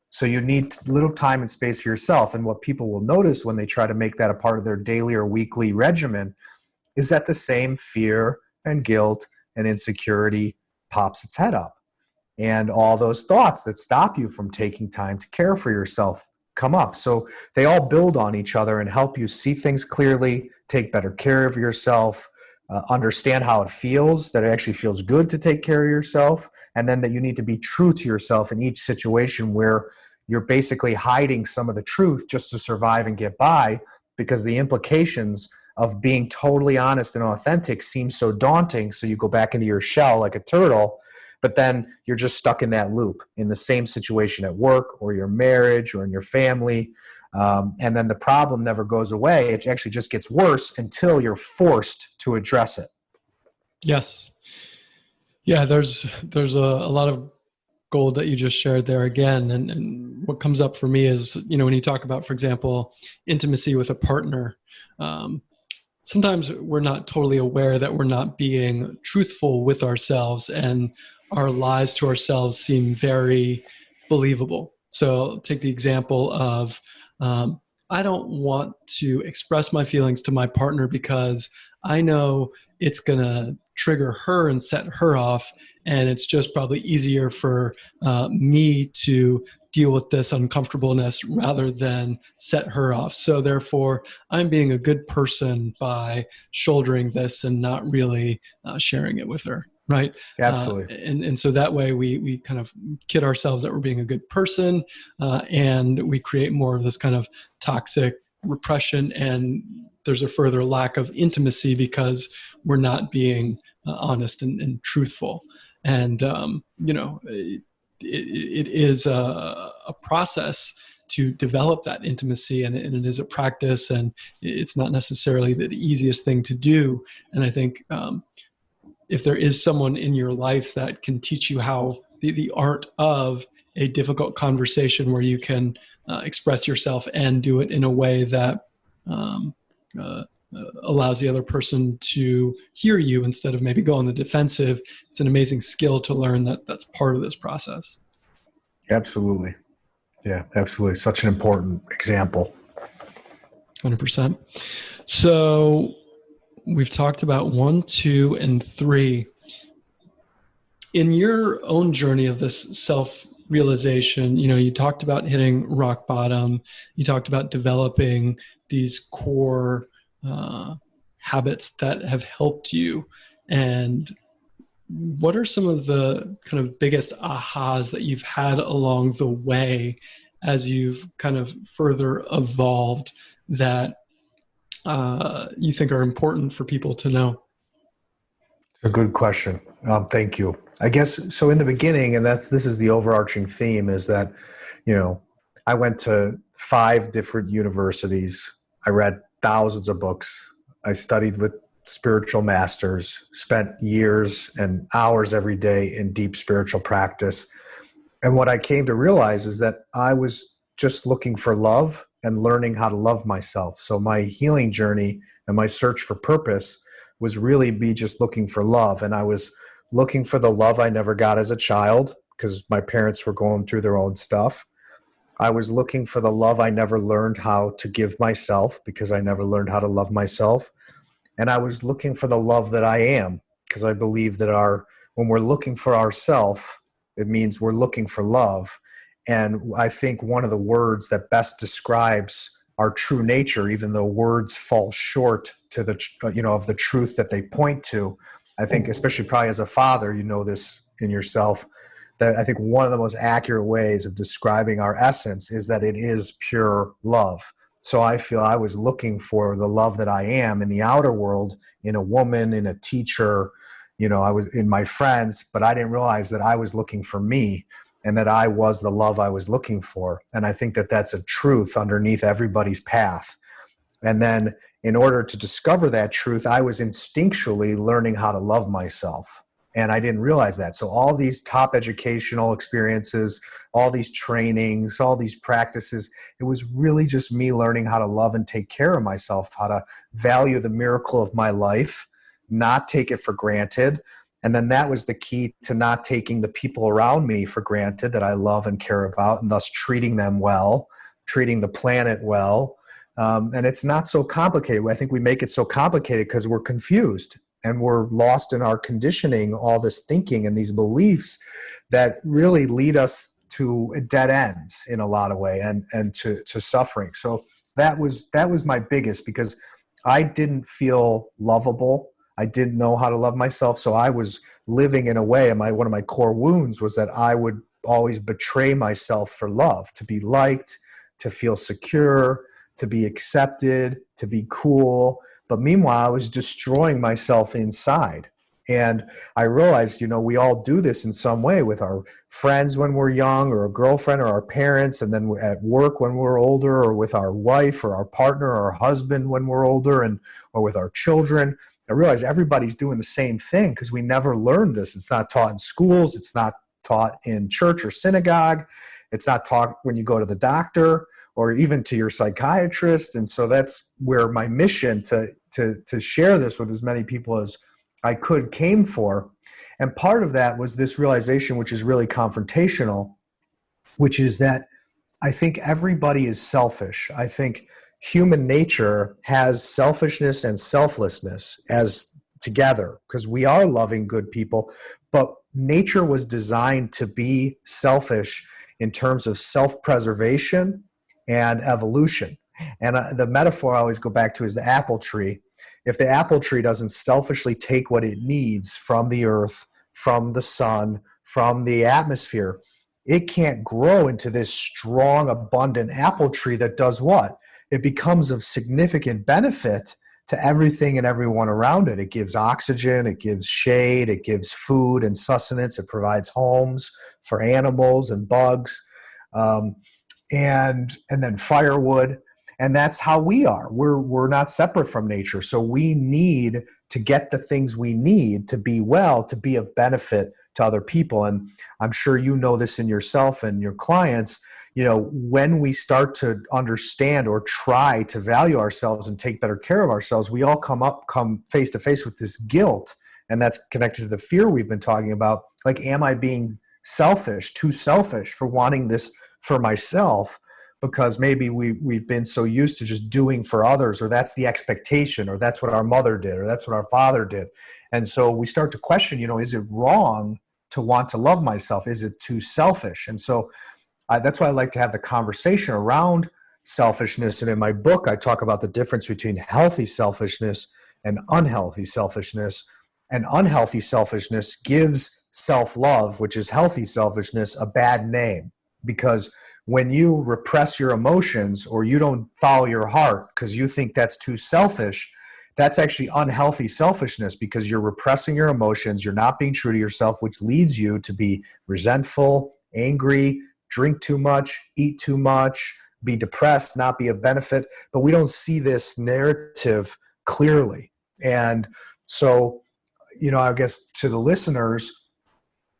So you need little time and space for yourself. And what people will notice when they try to make that a part of their daily or weekly regimen is that the same fear and guilt and insecurity pops its head up. And all those thoughts that stop you from taking time to care for yourself come up. So they all build on each other and help you see things clearly, take better care of yourself, understand how it feels, that it actually feels good to take care of yourself, and then that you need to be true to yourself in each situation where you're basically hiding some of the truth just to survive and get by, because the implications of being totally honest and authentic seem so daunting. So you go back into your shell like a turtle, but then you're just stuck in that loop in the same situation at work or your marriage or in your family. And then the problem never goes away. It actually just gets worse until you're forced to address it.
Yes. Yeah, there's a lot of gold that you just shared there again. And what comes up for me is, when you talk about, for example, intimacy with a partner, sometimes we're not totally aware that we're not being truthful with ourselves, and our lies to ourselves seem very believable. So take the example of, I don't want to express my feelings to my partner because I know it's going to trigger her and set her off. And it's just probably easier for me to deal with this uncomfortableness rather than set her off. So therefore, I'm being a good person by shouldering this and not really sharing it with her. Right.
Absolutely.
And so that way we kind of kid ourselves that we're being a good person, and we create more of this kind of toxic repression, and there's a further lack of intimacy because we're not being honest and truthful. And, it is a process to develop that intimacy, and it is a practice, and it's not necessarily the easiest thing to do. And I think, if there is someone in your life that can teach you how the art of a difficult conversation where you can express yourself and do it in a way that allows the other person to hear you instead of maybe go on the defensive, it's an amazing skill to learn that's part of this process.
Absolutely. Yeah, absolutely. Such an important example.
100%. So we've talked about 1, 2, and 3. In your own journey of this self-realization, you talked about hitting rock bottom. You talked about developing these core habits that have helped you. And what are some of the kind of biggest ahas that you've had along the way as you've kind of further evolved that you think are important for people to know?
It's a good question. Thank you. I guess, so in the beginning, and this is the overarching theme, is that, I went to 5 different universities. I read thousands of books. I studied with spiritual masters, spent years and hours every day in deep spiritual practice. And what I came to realize is that I was just looking for love and learning how to love myself. So my healing journey and my search for purpose was really me just looking for love. And I was looking for the love I never got as a child because my parents were going through their own stuff. I was looking for the love I never learned how to give myself because I never learned how to love myself. And I was looking for the love that I am, because I believe that when we're looking for ourself, it means we're looking for love. And I think one of the words that best describes our true nature, even though words fall short to of the truth that they point to, I think, especially probably as a father, this in yourself, that I think one of the most accurate ways of describing our essence is that it is pure love. So I feel I was looking for the love that I am in the outer world, in a woman, in a teacher, I was in my friends, but I didn't realize that I was looking for me and that I was the love I was looking for. And I think that that's a truth underneath everybody's path. And then in order to discover that truth, I was instinctually learning how to love myself. And I didn't realize that. So all these top educational experiences, all these trainings, all these practices, it was really just me learning how to love and take care of myself, how to value the miracle of my life, not take it for granted. And then that was the key to not taking the people around me for granted that I love and care about, and thus treating them well, treating the planet well. And it's not so complicated. I think we make it so complicated because we're confused and we're lost in our conditioning, all this thinking and these beliefs that really lead us to dead ends in a lot of way, and to suffering. So that was my biggest, because I didn't feel lovable. I didn't know how to love myself. So I was living in a way, and one of my core wounds was that I would always betray myself for love, to be liked, to feel secure, to be accepted, to be cool. But meanwhile, I was destroying myself inside. And I realized, we all do this in some way with our friends when we're young, or a girlfriend, or our parents, and then at work when we're older, or with our wife or our partner or our husband when we're older, or with our children. I realized everybody's doing the same thing because we never learned this. It's not taught in schools. It's not taught in church or synagogue. It's not taught when you go to the doctor or even to your psychiatrist. And so that's where my mission to share this with as many people as I could came for. And part of that was this realization, which is really confrontational, which is that I think everybody is selfish. I think human nature has selfishness and selflessness as together, because we are loving, good people, but nature was designed to be selfish in terms of self-preservation and evolution. And the metaphor I always go back to is the apple tree. If the apple tree doesn't selfishly take what it needs from the earth, from the sun, from the atmosphere, it can't grow into this strong, abundant apple tree that does what? It becomes of significant benefit to everything and everyone around it. It gives oxygen, it gives shade, it gives food and sustenance, it provides homes for animals and bugs, and then firewood. And that's how we are. We're not separate from nature. So we need to get the things we need to be well, to be of benefit to other people. And I'm sure you know this in yourself and your clients. When we start to understand or try to value ourselves and take better care of ourselves, we all come face to face with this guilt. And that's connected to the fear we've been talking about. Like, am I being selfish, too selfish for wanting this for myself? Because maybe we've been so used to just doing for others, or that's the expectation, or that's what our mother did, or that's what our father did. And so we start to question, is it wrong to want to love myself? Is it too selfish? And so that's why I like to have the conversation around selfishness. And in my book, I talk about the difference between healthy selfishness and unhealthy selfishness. And unhealthy selfishness gives self-love, which is healthy selfishness, a bad name. Because when you repress your emotions, or you don't follow your heart because you think that's too selfish, that's actually unhealthy selfishness, because you're repressing your emotions. You're not being true to yourself, which leads you to be resentful, angry, drink too much, eat too much, be depressed, not be of benefit. But we don't see this narrative clearly. And so, I guess to the listeners,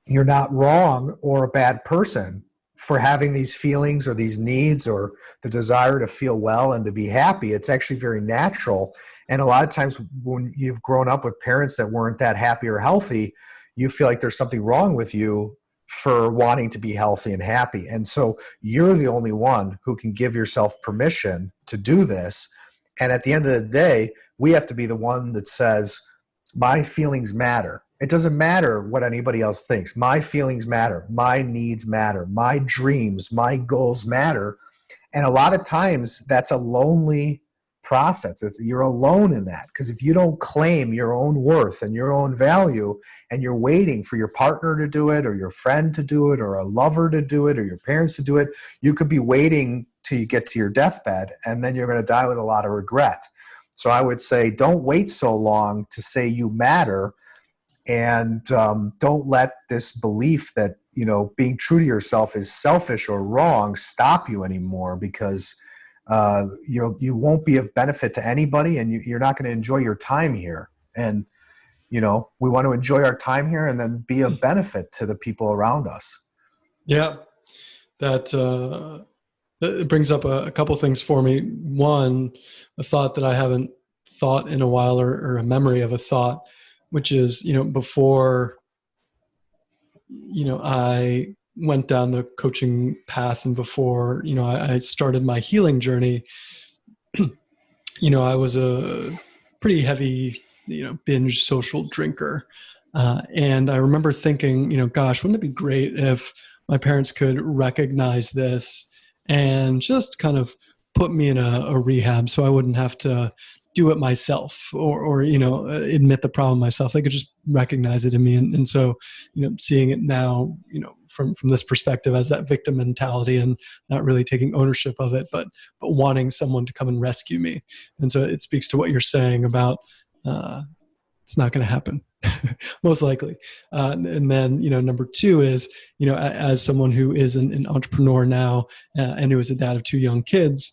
you're not wrong or a bad person for having these feelings or these needs or the desire to feel well and to be happy. It's actually very natural. And a lot of times when you've grown up with parents that weren't that happy or healthy, you feel like there's something wrong with you for wanting to be healthy and happy. And so you're the only one who can give yourself permission to do this. And at the end of the day, we have to be the one that says, my feelings matter. It doesn't matter what anybody else thinks. My feelings matter. My needs matter. My dreams, my goals matter. And a lot of times that's a lonely process. You're alone in that, because if you don't claim your own worth and your own value, and you're waiting for your partner to do it, or your friend to do it, or a lover to do it, or your parents to do it, you could be waiting till you get to your deathbed, and then you're going to die with a lot of regret. So I would say, don't wait so long to say you matter. And don't let this belief that, being true to yourself is selfish or wrong stop you anymore, because you won't be of benefit to anybody, and you're not going to enjoy your time here. And We want to enjoy our time here and then be of benefit to the people around us.
Yeah, that it brings up a couple things for me. One, a thought that I haven't thought in a while, or a memory of a thought, which is, before, I went down the coaching path, and before, I started my healing journey, I was a pretty heavy, binge social drinker. And I remember thinking, gosh, wouldn't it be great if my parents could recognize this and just kind of put me in a rehab so I wouldn't have to do it myself, or admit the problem myself. They could just recognize it in me. And so, seeing it now, from this perspective as that victim mentality, and not really taking ownership of it, but wanting someone to come and rescue me. And so it speaks to what you're saying about, it's not going to happen. Most likely. And then, number two is, as someone who is an entrepreneur now, and who is a dad of two young kids,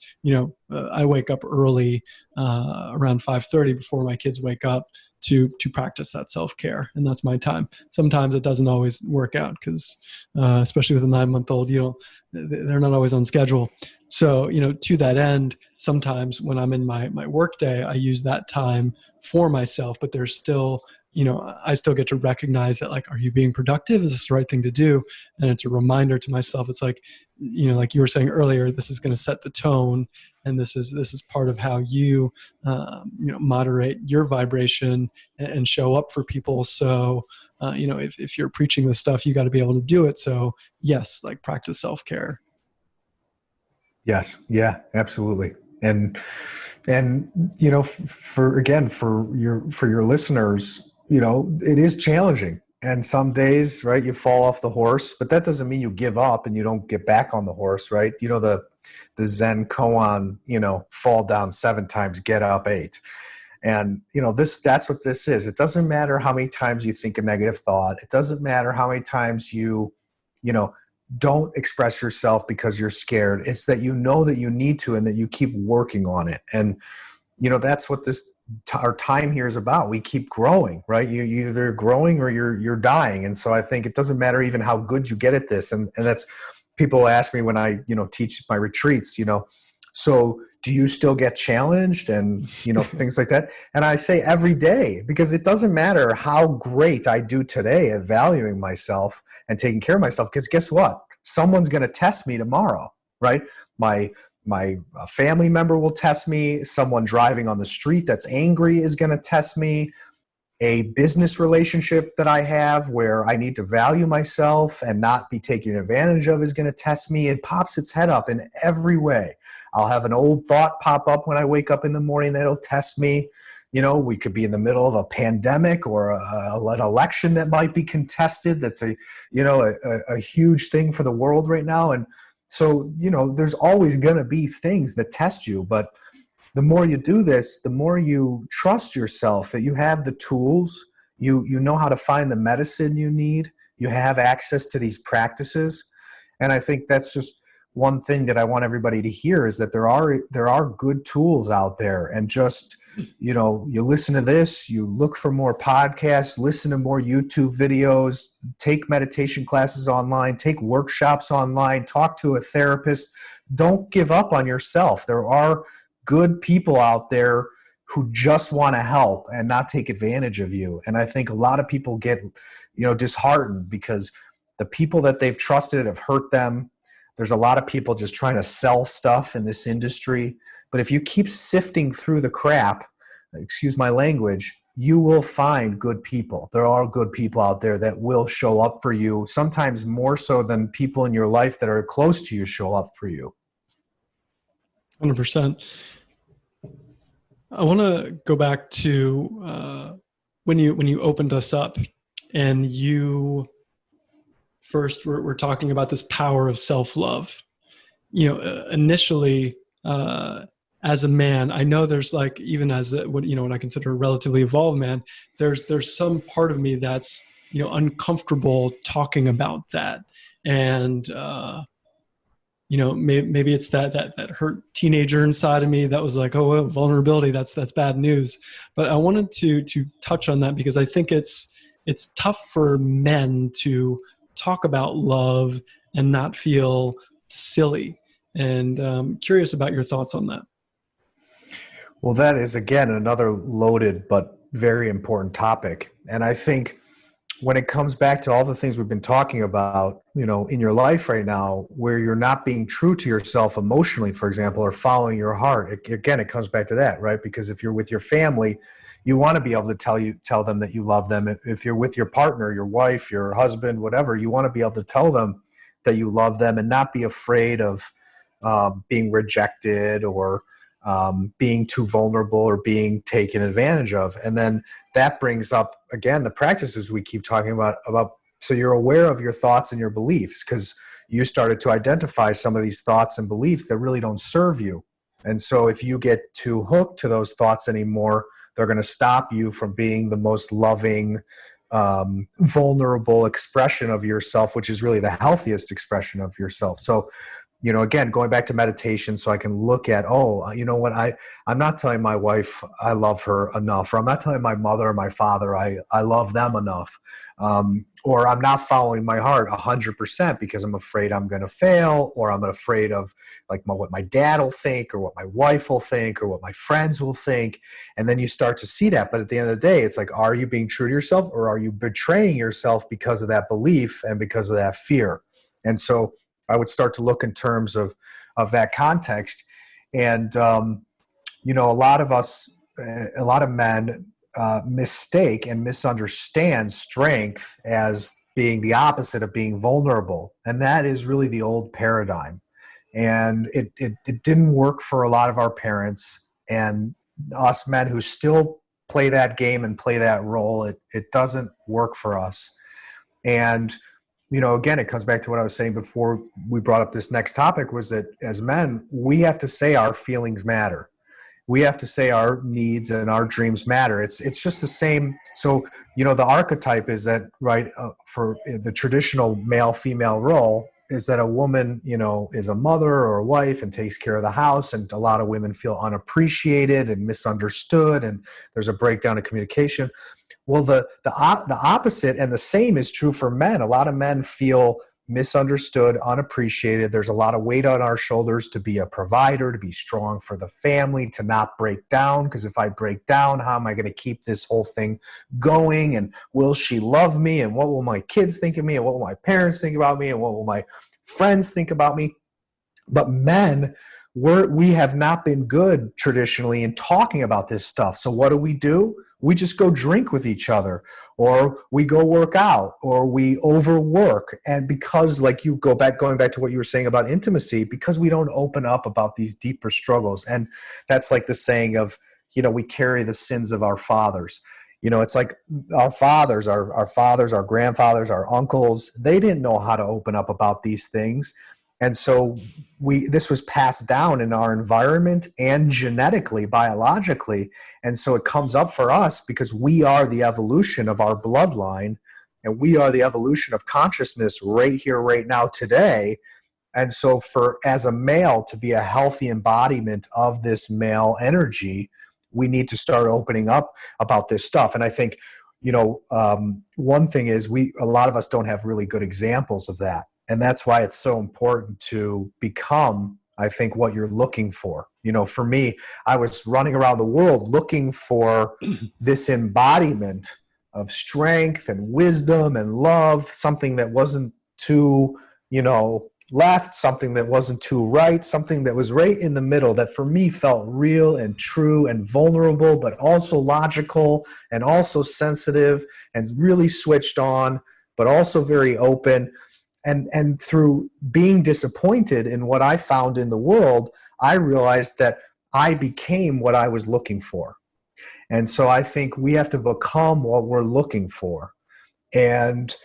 I wake up early, around 5:30 before my kids wake up, to practice that self-care. And that's my time. Sometimes it doesn't always work out because, especially with a 9-month-old, they're not always on schedule. So, to that end, sometimes when I'm in my work day, I use that time for myself, but there's still, I still get to recognize that, like, are you being productive? Is this the right thing to do? And it's a reminder to myself. It's like, like you were saying earlier, this is going to set the tone, and this is part of how you, moderate your vibration and show up for people. So, if you're preaching this stuff, you got to be able to do it. So yes, like, practice self-care.
Yes. Yeah, absolutely. And for your listeners, it is challenging. And some days, right, you fall off the horse, but that doesn't mean you give up and you don't get back on the horse, right? The Zen koan, fall down 7 times, get up 8. And, that's what this is. It doesn't matter how many times you think a negative thought. It doesn't matter how many times you don't express yourself because you're scared. It's that that you need to, and that you keep working on it. And, that's what our time here is about. We keep growing, right? You're either growing or you're dying. And so I think it doesn't matter even how good you get at this. And that's, people ask me when I, teach my retreats, so do you still get challenged and, things like that? And I say every day, because it doesn't matter how great I do today at valuing myself and taking care of myself, because guess what? Someone's going to test me tomorrow, right? My family member will test me. Someone driving on the street that's angry is going to test me. A business relationship that I have where I need to value myself and not be taken advantage of is going to test me. It pops its head up in every way. I'll have an old thought pop up when I wake up in the morning that'll test me. We could be in the middle of a pandemic or an election that might be contested. That's a huge thing for the world right now. And so, there's always going to be things that test you, but the more you do this, the more you trust yourself that you have the tools, you know how to find the medicine you need, you have access to these practices. And I think that's just one thing that I want everybody to hear, is that there are good tools out there. And just, you listen to this, you look for more podcasts, listen to more YouTube videos, take meditation classes online, take workshops online, talk to a therapist. Don't give up on yourself. There are good people out there who just want to help and not take advantage of you. And I think a lot of people get, disheartened because the people that they've trusted have hurt them. There's a lot of people just trying to sell stuff in this industry. But if you keep sifting through the crap, excuse my language, you will find good people. There are good people out there that will show up for you, sometimes more so than people in your life that are close to you show up for you.
100%. I want to go back to when you opened us up, and you first were talking about this power of self-love. Initially, as a man, I know there's, like, even as what I consider a relatively evolved man, there's some part of me that's uncomfortable talking about that, and maybe it's that hurt teenager inside of me that was like, oh, well, vulnerability, that's bad news. But I wanted to touch on that because I think it's tough for men to talk about love and not feel silly. And curious about your thoughts on that.
Well, that is, again, another loaded but very important topic. And I think when it comes back to all the things we've been talking about, in your life right now, where you're not being true to yourself emotionally, for example, or following your heart, it comes back to that, right? Because if you're with your family, you want to be able to tell them that you love them. If you're with your partner, your wife, your husband, whatever, you want to be able to tell them that you love them and not be afraid of being rejected or being too vulnerable or being taken advantage of. And then that brings up, again, the practices we keep talking about so you're aware of your thoughts and your beliefs, because you started to identify some of these thoughts and beliefs that really don't serve you. And so if you get too hooked to those thoughts anymore, they're going to stop you from being the most loving, vulnerable expression of yourself, which is really the healthiest expression of yourself. So again, going back to meditation, so I can look at, you know what, I'm not telling my wife I love her enough, or I'm not telling my mother or my father I love them enough, or I'm not following my heart 100% because I'm afraid I'm going to fail, or I'm afraid of what my dad will think, or what my wife will think, or what my friends will think. And then you start to see that. But at the end of the day, it's like, are you being true to yourself, or are you betraying yourself because of that belief and because of that fear? And so I would start to look in terms of that context. And, a lot of men mistake and misunderstand strength as being the opposite of being vulnerable. And that is really the old paradigm. And it didn't work for a lot of our parents and us men who still play that game and play that role. It doesn't work for us. And again, it comes back to what I was saying before we brought up this next topic, was that as men, we have to say our feelings matter. We have to say our needs and our dreams matter. It's just the same. So, the archetype is that, right, for the traditional male-female role, is that a woman, is a mother or a wife and takes care of the house. And a lot of women feel unappreciated and misunderstood. And there's a breakdown in communication. Well, the opposite and the same is true for men. A lot of men feel misunderstood, unappreciated. There's a lot of weight on our shoulders to be a provider, to be strong for the family, to not break down. Because if I break down, how am I going to keep this whole thing going? And will she love me? And what will my kids think of me? And what will my parents think about me? And what will my friends think about me? But men, we have not been good traditionally in talking about this stuff. So what do? We just go drink with each other, or we go work out, or we overwork. And because, going back to what you were saying about intimacy, because we don't open up about these deeper struggles. And that's like the saying of, we carry the sins of our fathers. It's like our fathers, our grandfathers, our uncles, they didn't know how to open up about these things. And so this was passed down in our environment and genetically, biologically. And so it comes up for us because we are the evolution of our bloodline, and we are the evolution of consciousness right here, right now, today. And so as a male to be a healthy embodiment of this male energy, we need to start opening up about this stuff. And I think, one thing is a lot of us don't have really good examples of that. And that's why it's so important to become, I think, what you're looking for. For me, I was running around the world looking for this embodiment of strength and wisdom and love, something that wasn't too, left, something that wasn't too right, something that was right in the middle, that for me felt real and true and vulnerable, but also logical and also sensitive and really switched on, but also very open. And through being disappointed in what I found in the world, I realized that I became what I was looking for. And so I think we have to become what we're looking for. And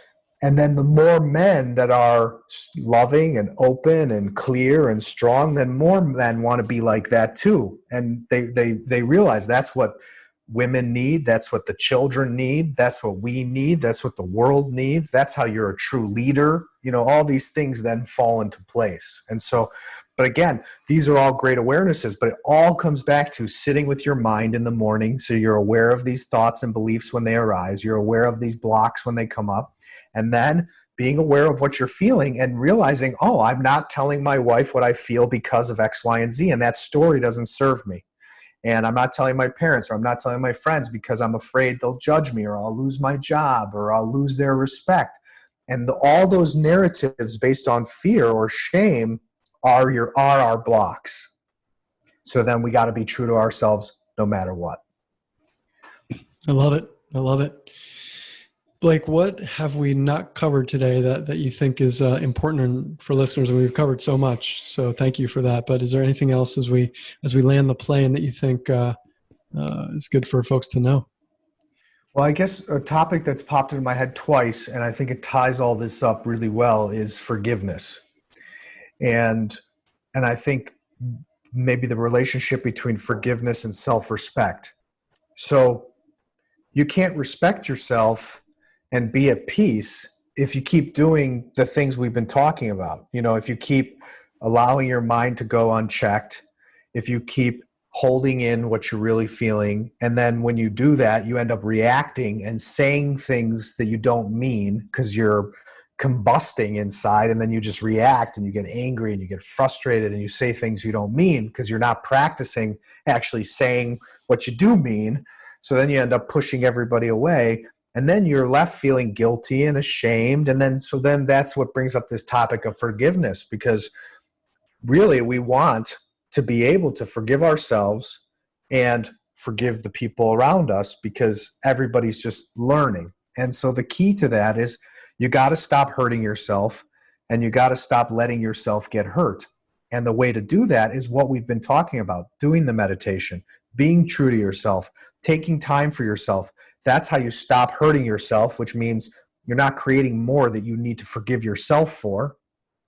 then the more men that are loving and open and clear and strong, then more men want to be like that too. And they realize that's what women need. That's what the children need. That's what we need. That's what the world needs. That's how you're a true leader. All these things then fall into place. And so, but again, these are all great awarenesses, but it all comes back to sitting with your mind in the morning. So you're aware of these thoughts and beliefs when they arise. You're aware of these blocks when they come up. And then being aware of what you're feeling and realizing, oh, I'm not telling my wife what I feel because of X, Y, and Z. And that story doesn't serve me. And I'm not telling my parents, or I'm not telling my friends because I'm afraid they'll judge me, or I'll lose my job, or I'll lose their respect. And all those narratives based on fear or shame are our blocks. So then we got to be true to ourselves no matter what.
I love it. I love it. Blake, what have we not covered today that you think is important for listeners? And we've covered so much, so thank you for that. But is there anything else as we land the plane that you think is good for folks to know?
Well, I guess a topic that's popped into my head twice, and I think it ties all this up really well, is forgiveness. And I think maybe the relationship between forgiveness and self-respect. So you can't respect yourself and be at peace if you keep doing the things we've been talking about. If you keep allowing your mind to go unchecked, if you keep holding in what you're really feeling, and then when you do that, you end up reacting and saying things that you don't mean because you're combusting inside, and then you just react and you get angry and you get frustrated and you say things you don't mean because you're not practicing actually saying what you do mean. So then you end up pushing everybody away. And then you're left feeling guilty and ashamed. And then that's what brings up this topic of forgiveness, because really we want to be able to forgive ourselves and forgive the people around us, because everybody's just learning. And so the key to that is you got to stop hurting yourself, and you got to stop letting yourself get hurt. And the way to do that is what we've been talking about: doing the meditation, being true to yourself, taking time for yourself. That's how you stop hurting yourself, which means you're not creating more that you need to forgive yourself for,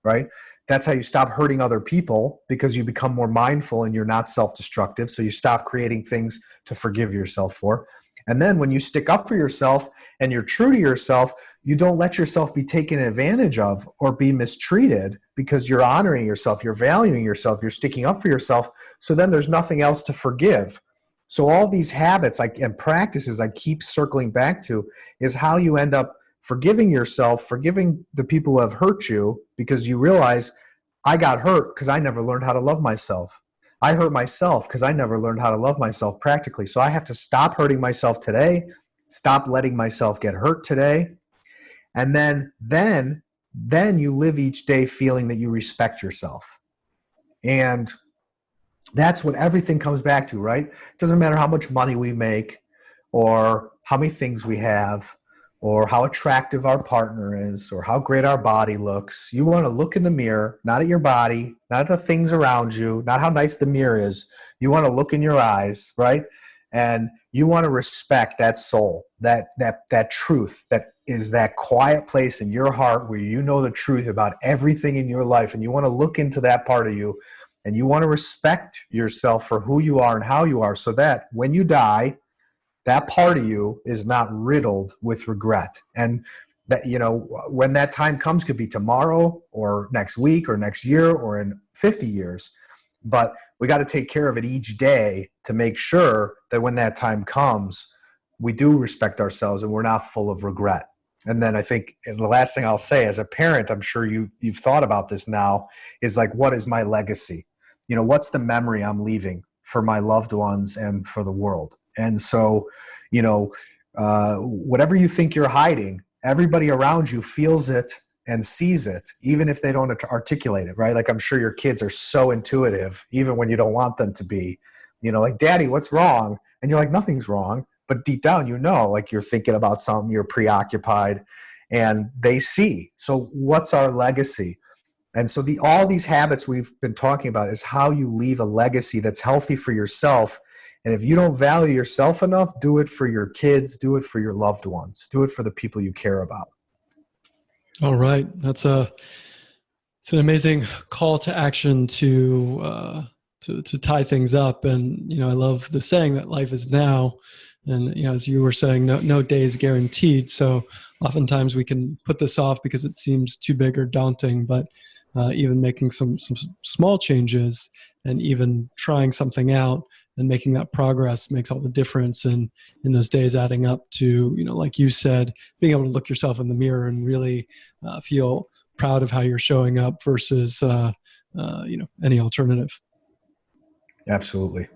right? That's how you stop hurting other people, because you become more mindful and you're not self-destructive. So you stop creating things to forgive yourself for. And then when you stick up for yourself and you're true to yourself, you don't let yourself be taken advantage of or be mistreated, because you're honoring yourself, you're valuing yourself, you're sticking up for yourself. So then there's nothing else to forgive. So all these habits and practices I keep circling back to is how you end up forgiving yourself, forgiving the people who have hurt you, because you realize, I got hurt because I never learned how to love myself. I hurt myself because I never learned how to love myself practically. So I have to stop hurting myself today, stop letting myself get hurt today. And then you live each day feeling that you respect yourself. And that's what everything comes back to, right? It doesn't matter how much money we make, or how many things we have, or how attractive our partner is, or how great our body looks. You want to look in the mirror, not at your body, not at the things around you, not how nice the mirror is. You want to look in your eyes, right? And you want to respect that soul, that truth, that is that quiet place in your heart where you know the truth about everything in your life. And you want to look into that part of you, and you want to respect yourself for who you are and how you are, so that when you die, that part of you is not riddled with regret. And that, when that time comes, could be tomorrow or next week or next year or in 50 years. But we got to take care of it each day to make sure that when that time comes, we do respect ourselves and we're not full of regret. And then I think the last thing I'll say, as a parent, I'm sure you've thought about this now, is like, what is my legacy? What's the memory I'm leaving for my loved ones and for the world? And so, whatever you think you're hiding, everybody around you feels it and sees it, even if they don't articulate it, right? Like, I'm sure your kids are so intuitive, even when you don't want them to be, like, Daddy, what's wrong? And you're like, nothing's wrong. But deep down, like, you're thinking about something, you're preoccupied, and they see. So what's our legacy? And so all these habits we've been talking about is how you leave a legacy that's healthy for yourself. And if you don't value yourself enough, do it for your kids, do it for your loved ones, do it for the people you care about.
All right. It's an amazing call to action to to tie things up. And, I love the saying that life is now. And, as you were saying, no day is guaranteed. So oftentimes we can put this off because it seems too big or daunting, but even making some small changes and even trying something out and making that progress makes all the difference. And in those days adding up to, like you said, being able to look yourself in the mirror and really feel proud of how you're showing up versus, any alternative.
Absolutely.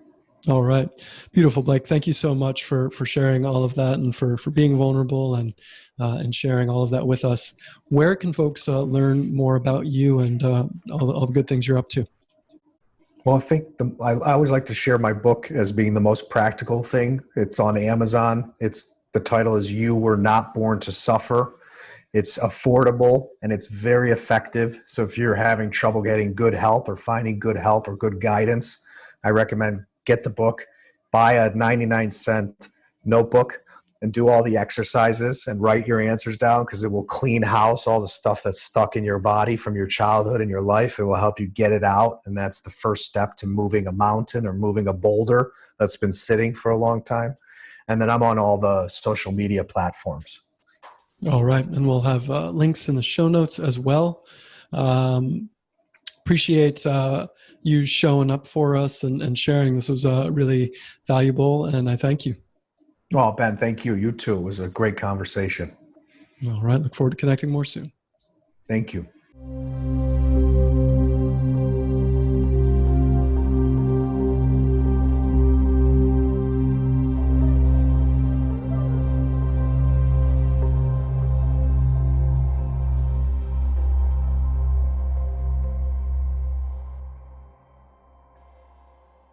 All right. Beautiful, Blake. Thank you so much for sharing all of that and for being vulnerable and sharing all of that with us. Where can folks learn more about you and all the good things you're up to?
Well, I think I always like to share my book as being the most practical thing. It's on Amazon. The title is You Were Not Born to Suffer. It's affordable and it's very effective. So if you're having trouble getting good help or finding good help or good guidance, I recommend get the book, buy a 99-cent notebook, and do all the exercises and write your answers down, because it will clean house all the stuff that's stuck in your body from your childhood and your life. It will help you get it out. And that's the first step to moving a mountain or moving a boulder that's been sitting for a long time. And then I'm on all the social media platforms.
All right. And we'll have links in the show notes as well. Appreciate you showing up for us and sharing. This was really valuable, and I thank you.
Well, Ben, thank you. You too. It was a great conversation.
All right. Look forward to connecting more soon.
Thank you.